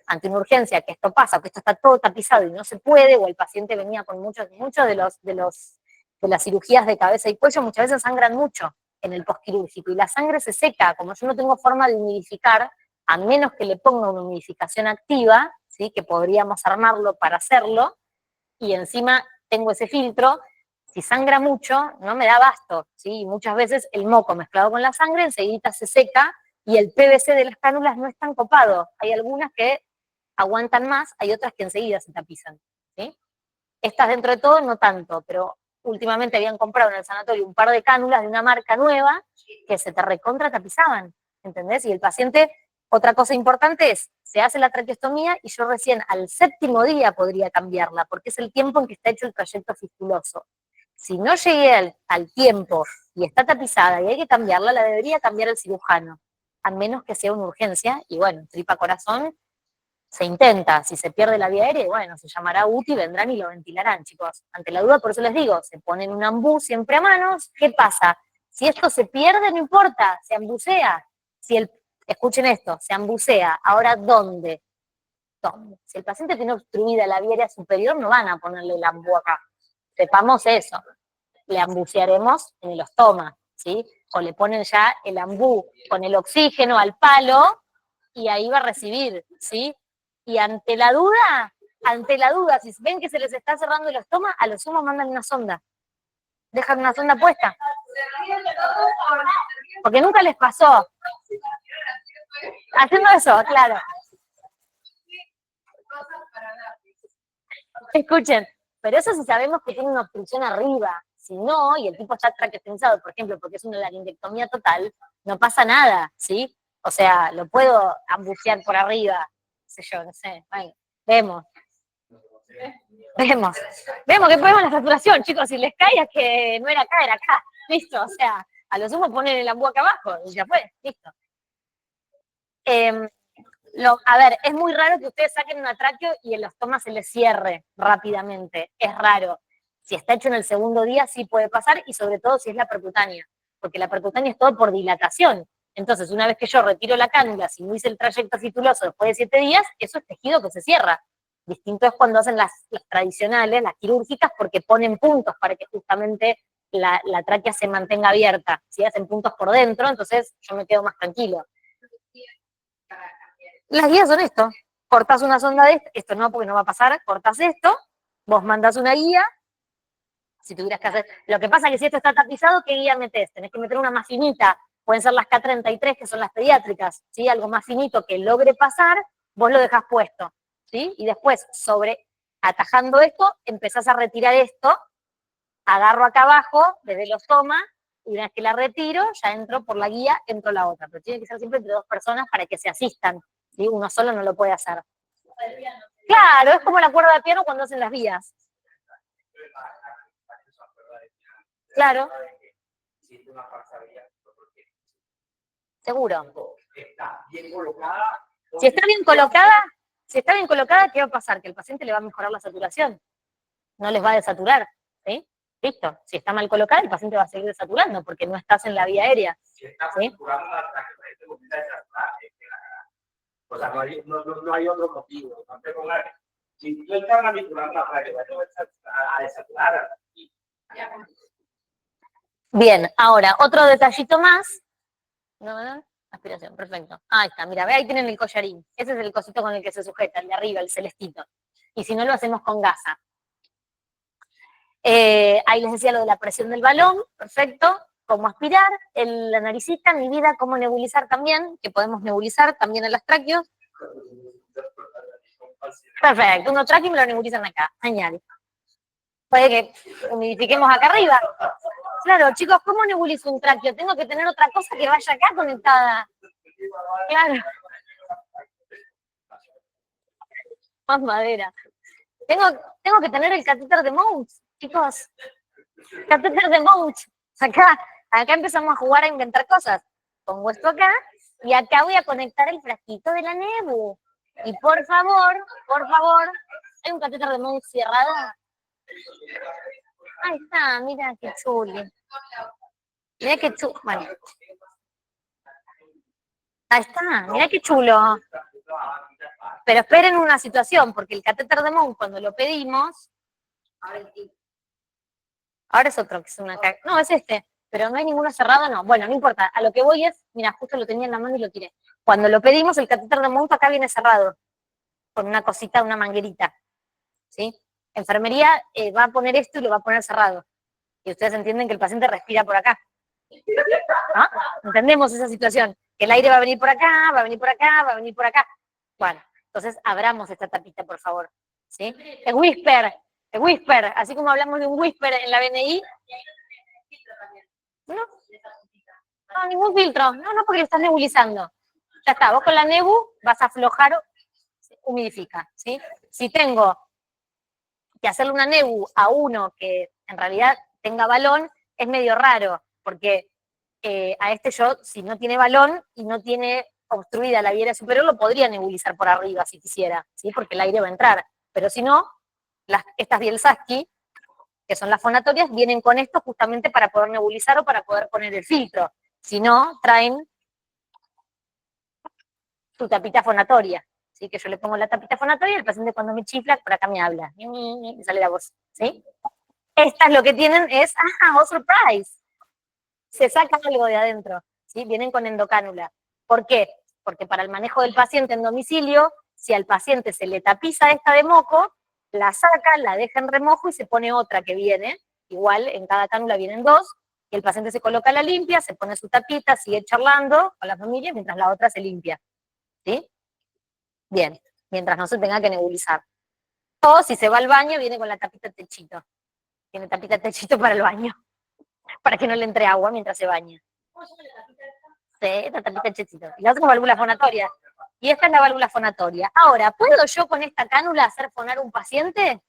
Ante una urgencia, que esto pasa, que esto está todo tapizado y no se puede, o el paciente venía con muchos de las cirugías de cabeza y cuello, muchas veces sangran mucho en el postquirúrgico, y la sangre se seca, como yo no tengo forma de humidificar, a menos que le ponga una humidificación activa, ¿sí? Que podríamos armarlo para hacerlo, y encima tengo ese filtro, si sangra mucho, no me da abasto, ¿sí? Y muchas veces el moco mezclado con la sangre enseguida se seca, y el PVC de las cánulas no es tan copado. Hay algunas que aguantan más, hay otras que enseguida se tapizan, ¿sí? Estas dentro de todo no tanto, pero últimamente habían comprado en el sanatorio un par de cánulas de una marca nueva que se te recontra tapizaban, ¿entendés? Y el paciente, otra cosa importante es, se hace la traqueostomía y yo recién al 7º día podría cambiarla, porque es el tiempo en que está hecho el trayecto fistuloso. Si no llegué al tiempo y está tapizada y hay que cambiarla, la debería cambiar el cirujano, a menos que sea una urgencia, y bueno, tripa corazón, se intenta. Si se pierde la vía aérea, bueno, se llamará UTI, vendrán y lo ventilarán, chicos. Ante la duda, por eso les digo, se ponen un ambú siempre a manos. ¿Qué pasa? Si esto se pierde, no importa, se ambucea. Escuchen esto, se ambucea. Ahora, ¿dónde? ¿Dónde? Si el paciente tiene obstruida la vía aérea superior, no van a ponerle el ambú acá. Sepamos eso. Le ambucearemos en el ostoma, ¿sí? O le ponen ya el ambú con el oxígeno al palo y ahí va a recibir, ¿sí? Y ante la duda, si ven que se les está cerrando el estoma, a lo sumo mandan una sonda. Dejan una sonda puesta. Porque nunca les pasó. Haciendo eso, claro. Escuchen, pero eso si sabemos que tiene una obstrucción arriba. Si no, y el tipo está traqueostomizado, por ejemplo, porque es una laringectomía total, no pasa nada, ¿sí? O sea, lo puedo ambucear por arriba, no sé yo, no sé. Bueno, vemos. Vemos que podemos la saturación, chicos, si les cae es que no era acá, era acá. Listo, o sea, a lo sumo ponen el ambú acá abajo y ya fue, listo. A ver, es muy raro que ustedes saquen una tráqueo y el estoma se les cierre rápidamente. Es raro. Si está hecho en el 2º día, sí puede pasar, y sobre todo si es la percutánea, porque la percutánea es todo por dilatación. Entonces, una vez que yo retiro la cánula, si no hice el trayecto fistuloso después de 7 días, eso es tejido que se cierra. Distinto es cuando hacen las tradicionales, las quirúrgicas, porque ponen puntos para que justamente la tráquea se mantenga abierta. Si hacen puntos por dentro, entonces yo me quedo más tranquilo. Las guías son esto. Cortás una sonda de esto no, porque no va a pasar, cortás esto, vos mandás una guía, si tuvieras que hacer. Lo que pasa es que si esto está tapizado, ¿qué guía metés? Tenés que meter una más finita. Pueden ser las K33, que son las pediátricas, ¿sí? Algo más finito que logre pasar, vos lo dejás puesto, ¿sí? Y después, atajando esto, empezás a retirar esto, agarro acá abajo, desde el ostoma, y una vez que la retiro, ya entro por la guía, entro la otra. Pero tiene que ser siempre entre dos personas para que se asistan, ¿sí? Uno solo no lo puede hacer. Claro, es como la cuerda de piano cuando hacen las vías. Claro. Seguro. Está bien colocada. Si está bien colocada, ¿qué va a pasar? Que el paciente le va a mejorar la saturación. No les va a desaturar, ¿sí? Listo. Si está mal colocada, el paciente va a seguir desaturando porque no estás en la vía aérea. Si está ¿sí? saturando la tráquea, comienza a desaturar, o sea, no hay otro motivo. No te pongas. Si tú estás manipulando la tráquea, vas a desaturar. Bien, ahora, otro detallito más. ¿No? Aspiración, perfecto. Ahí está, mira, ve, ahí tienen el collarín. Ese es el cosito con el que se sujeta, el de arriba, el celestito. Y si no, lo hacemos con gasa. Ahí les decía lo de la presión del balón, perfecto. Cómo aspirar, la naricita, mi vida, cómo nebulizar también, que podemos nebulizar también en las tráqueos. Perfecto, uno tráqueo y me lo nebulizan acá, genial. Puede que humidifiquemos acá arriba. Claro, chicos, ¿cómo nebulizo un tráqueo? Tengo que tener otra cosa que vaya acá conectada. Claro. Más madera. Tengo que tener el catéter de Mounts, chicos. Catéter de Mounts. Acá empezamos a jugar a inventar cosas. Pongo esto acá y acá voy a conectar el frasquito de la nebu. Y por favor, ¿hay un catéter de Mounts cerrado? Ahí está, mira qué chulo. Mira qué chulo. Bueno. Ahí está, mira qué chulo. Pero esperen una situación, porque el catéter de Mounts, cuando lo pedimos, ahora es otro, que es una... No, es este, pero no hay ninguno cerrado, no. Bueno, no importa, a lo que voy es, mira, justo lo tenía en la mano y lo tiré. Cuando lo pedimos, el catéter de Mounts acá viene cerrado, con una cosita, una manguerita, ¿sí? Enfermería va a poner esto y lo va a poner cerrado. Y ustedes entienden que el paciente respira por acá. ¿No? ¿Entendemos esa situación? Que el aire va a venir por acá, va a venir por acá, va a venir por acá. Bueno, entonces abramos esta tapita, por favor. ¿Sí? El whisper, así como hablamos de un whisper en la BNI. No, ningún filtro. No, porque lo estás nebulizando. Ya está, vos con la nebu vas a aflojar, humidifica. ¿Sí? Si tengo que hacerle una nebu a uno que en realidad tenga balón, es medio raro, porque a este yo, si no tiene balón y no tiene obstruida la vía superior, lo podría nebulizar por arriba si quisiera, ¿sí? Porque el aire va a entrar. Pero si no, estas Bielsaski, que son las fonatorias, vienen con esto justamente para poder nebulizar o para poder poner el filtro. Si no, traen su tapita fonatoria. ¿Sí? Que yo le pongo la tapita fonatoria y el paciente cuando me chifla, por acá me habla. Me sale la voz. ¿Sí? Estas lo que tienen es, oh surprise. Se saca algo de adentro, ¿sí? Vienen con endocánula. ¿Por qué? Porque para el manejo del paciente en domicilio, si al paciente se le tapiza esta de moco, la saca, la deja en remojo y se pone otra que viene, igual en cada cánula vienen dos, y el paciente se coloca la limpia, se pone su tapita, sigue charlando con la familia mientras la otra se limpia, ¿sí? Bien, mientras no se tenga que nebulizar. O si se va al baño, viene con la tapita techito. Tiene tapita techito para el baño, para que no le entre agua mientras se baña. Sí, esta tapita techito. Y la otra es válvula fonatoria. Y esta es la válvula fonatoria. Ahora, ¿puedo yo con esta cánula hacer fonar un paciente?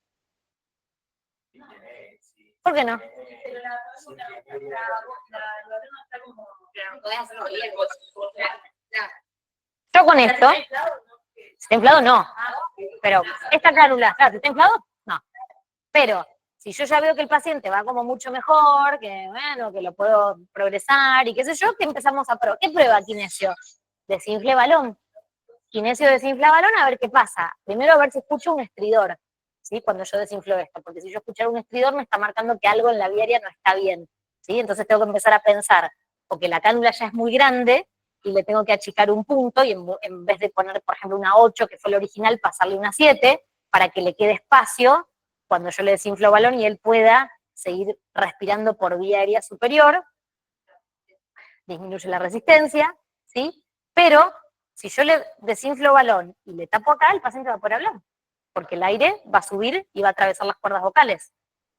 ¿Por qué no? Yo con esto, ¿está inflado? No. Pero esta cánula, ¿está inflado? No. Pero si yo ya veo que el paciente va como mucho mejor, que bueno, que lo puedo progresar y qué sé yo, que empezamos a probar. ¿Qué prueba kinesio? Desinfle balón. Kinesio desinfla balón, a ver qué pasa. Primero a ver si escucho un estridor, ¿sí? Cuando yo desinflo esto, porque si yo escuchara un estridor me está marcando que algo en la vía aérea no está bien, ¿sí? Entonces tengo que empezar a pensar, porque la cánula ya es muy grande y le tengo que achicar un punto y en vez de poner, por ejemplo, una 8, que fue la original, pasarle una 7, para que le quede espacio cuando yo le desinflo balón y él pueda seguir respirando por vía aérea superior, disminuye la resistencia, ¿sí? Pero si yo le desinflo balón y le tapo acá, el paciente va a poder hablar, porque el aire va a subir y va a atravesar las cuerdas vocales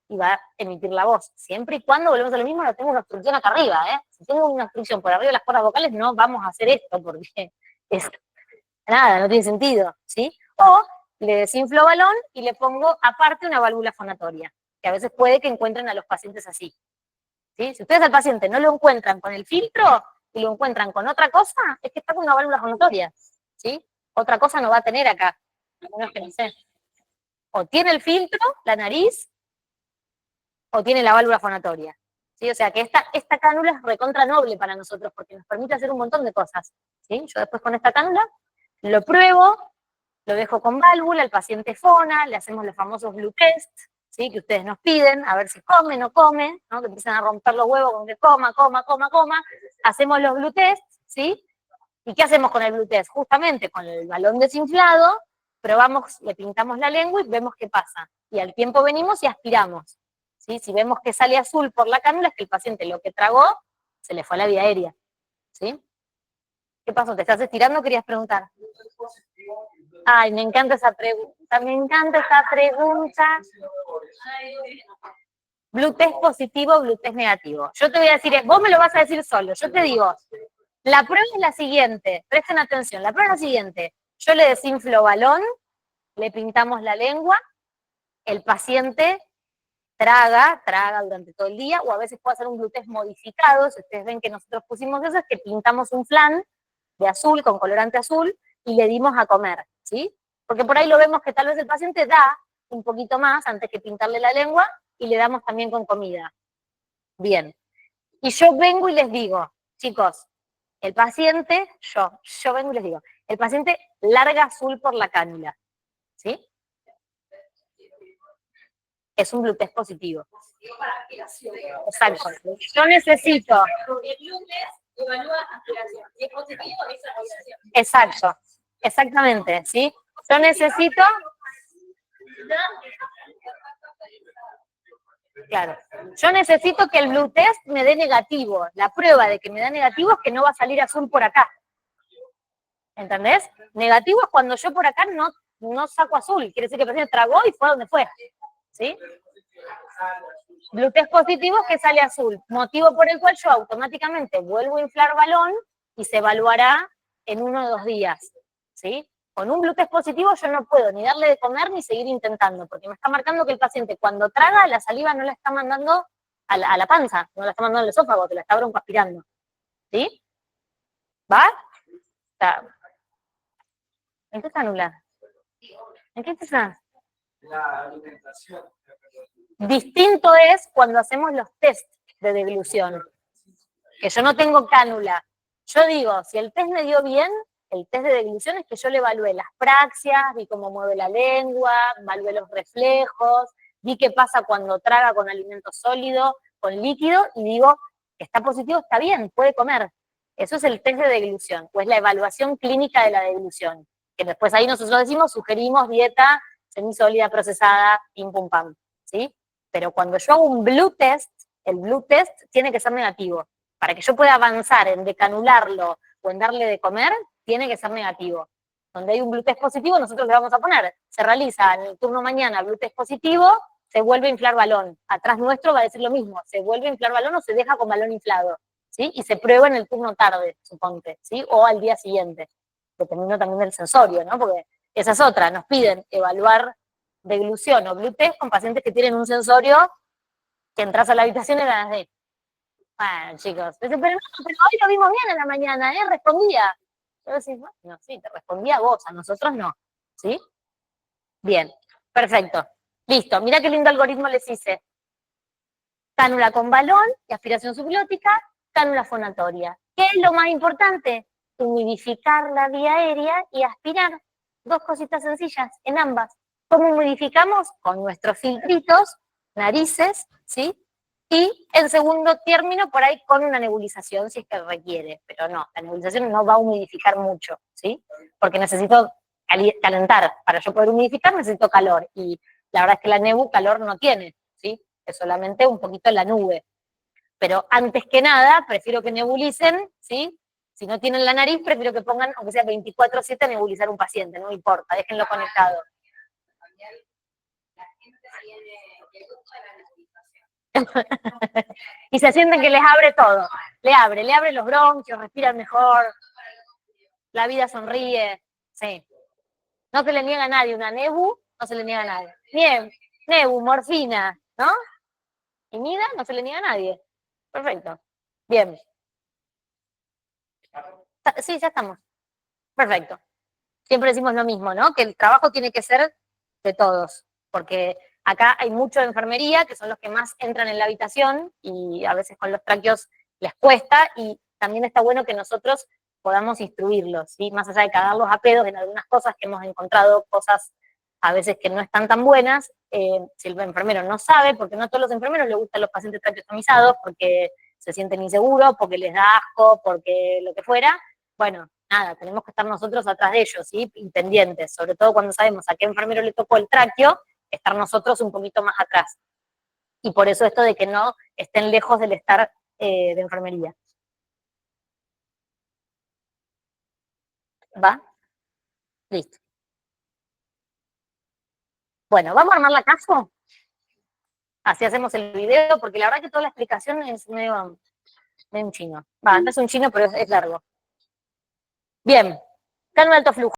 y va a emitir la voz. Siempre y cuando, volvemos a lo mismo, no tengo una obstrucción acá arriba, ¿eh? Si tengo una obstrucción por arriba de las cuerdas vocales, no vamos a hacer esto, porque es nada, no tiene sentido, ¿sí? O le desinflo balón y le pongo aparte una válvula fonatoria, que a veces puede que encuentren a los pacientes así, ¿sí? Si ustedes al paciente no lo encuentran con el filtro y lo encuentran con otra cosa, es que está con una válvula fonatoria, ¿sí? Otra cosa no va a tener acá, a menos que no sé. O tiene el filtro, la nariz, o tiene la válvula fonatoria, ¿sí? O sea que esta cánula es recontra noble para nosotros porque nos permite hacer un montón de cosas, ¿sí? Yo después con esta cánula lo pruebo, lo dejo con válvula, el paciente fona, le hacemos los famosos blue test, ¿sí? Que ustedes nos piden, a ver si come, no come, ¿no? Que empiezan a romper los huevos con que coma, hacemos los blue test, ¿sí? ¿Y qué hacemos con el blue test? Justamente con el balón desinflado, probamos, le pintamos la lengua y vemos qué pasa. Y al tiempo venimos y aspiramos, ¿sí? Si vemos que sale azul por la cánula, es que el paciente lo que tragó se le fue a la vía aérea, ¿sí? ¿Qué pasó? ¿Te estás estirando? ¿Querías preguntar? Ay, me encanta esa pregunta, Blue test positivo, blue test negativo. Yo te voy a decir, vos me lo vas a decir solo, yo te digo, la prueba es la siguiente, presten atención, la prueba es la siguiente, yo le desinflo balón, le pintamos la lengua, el paciente traga durante todo el día, o a veces puede hacer un blue test modificado, si ustedes ven que nosotros pusimos eso, es que pintamos un flan de azul, con colorante azul, y le dimos a comer, ¿sí? Porque por ahí lo vemos que tal vez el paciente da un poquito más antes que pintarle la lengua, y le damos también con comida. Bien. Y yo vengo y les digo, chicos, el paciente, yo vengo y les digo, el paciente larga azul por la cánula, ¿sí? Es un blue test positivo. Exacto. Yo necesito. Exacto. Exactamente, ¿sí? Yo necesito. Claro. Yo necesito que el blue test me dé negativo. La prueba de que me da negativo es que no va a salir azul por acá. ¿Entendés? Negativo es cuando yo por acá no saco azul. Quiere decir que el paciente tragó y fue donde fue. ¿Sí? Blue test positivo es que sale azul. Motivo por el cual yo automáticamente vuelvo a inflar balón y se evaluará en 1 o 2 días. ¿Sí? Con un blue test positivo yo no puedo ni darle de comer ni seguir intentando, porque me está marcando que el paciente cuando traga la saliva no la está mandando a la panza, no la está mandando al esófago, que la está broncoaspirando. ¿Sí? ¿Va? ¿En qué está anulada? ¿En qué está? La alimentación. Distinto es cuando hacemos los test de deglución, que yo no tengo cánula. Yo digo, si el test me dio bien, el test de deglución es que yo le evalué las praxias, vi cómo mueve la lengua, evalué los reflejos, vi qué pasa cuando traga con alimento sólido, con líquido, y digo, está positivo, está bien, puede comer. Eso es el test de deglución, o es la evaluación clínica de la deglución, que después ahí nosotros decimos, sugerimos dieta semisólida, procesada, pim pum pam, ¿sí? Pero cuando yo hago un blue test, el blue test tiene que ser negativo. Para que yo pueda avanzar en decanularlo o en darle de comer, tiene que ser negativo. Donde hay un blue test positivo, nosotros le vamos a poner, se realiza en el turno mañana blue test positivo, se vuelve a inflar balón. Atrás nuestro va a decir lo mismo, se vuelve a inflar balón o se deja con balón inflado, ¿sí? Y se prueba en el turno tarde, suponte, ¿sí? O al día siguiente, dependiendo también del sensorio, ¿no? Porque esa es otra, nos piden evaluar deglución o blue test con pacientes que tienen un sensorio que entras a la habitación y ganas de, bueno, chicos, pero hoy lo vimos bien en la mañana, respondía. Yo decís, bueno, sí, te respondía a vos, a nosotros no, ¿sí? Bien, perfecto. Listo, mira qué lindo algoritmo les hice. Cánula con balón y aspiración subglótica, cánula fonatoria. ¿Qué es lo más importante? humidificar la vía aérea y aspirar. Dos cositas sencillas en ambas. ¿Cómo humidificamos? Con nuestros filtritos, narices, ¿sí? Y en segundo término, por ahí con una nebulización, si es que requiere. Pero no, la nebulización no va a humidificar mucho, ¿sí? Porque necesito calentar. Para yo poder humidificar necesito calor. Y la verdad es que la nebu calor no tiene, ¿sí? Es solamente un poquito la nube. Pero antes que nada, prefiero que nebulicen, ¿sí? Si no tienen la nariz, prefiero que pongan, aunque sea 24/7, a nebulizar un paciente, no importa, déjenlo conectado. La gente le gusta la nebulización. Y se sienten que les abre todo. Le abre los bronquios, respiran mejor, la vida sonríe. Sí. No se le niega a nadie una nebu, no se le niega a nadie. Bien, nebu, morfina, ¿no? Y mida, no se le niega a nadie. Perfecto. Bien. Sí, ya estamos. Perfecto. Siempre decimos lo mismo, ¿no? Que el trabajo tiene que ser de todos, porque acá hay mucho de enfermería, que son los que más entran en la habitación y a veces con los tráqueos les cuesta, y también está bueno que nosotros podamos instruirlos, ¿sí? Más allá de cagarlos a pedos en algunas cosas que hemos encontrado, cosas a veces que no están tan buenas, si el enfermero no sabe, porque no a todos los enfermeros les gustan los pacientes traqueostomizados, porque se sienten inseguros, porque les da asco, porque lo que fuera, bueno, nada, tenemos que estar nosotros atrás de ellos, ¿sí? Y pendientes, sobre todo cuando sabemos a qué enfermero le tocó el tráqueo, estar nosotros un poquito más atrás. Y por eso esto de que no estén lejos del estar de enfermería. ¿Va? Listo. Bueno, ¿vamos a armar la casa? Así hacemos el video, porque la verdad que toda la explicación es medio un chino. Va, no es un chino, pero es largo. Bien, calma alto flujo.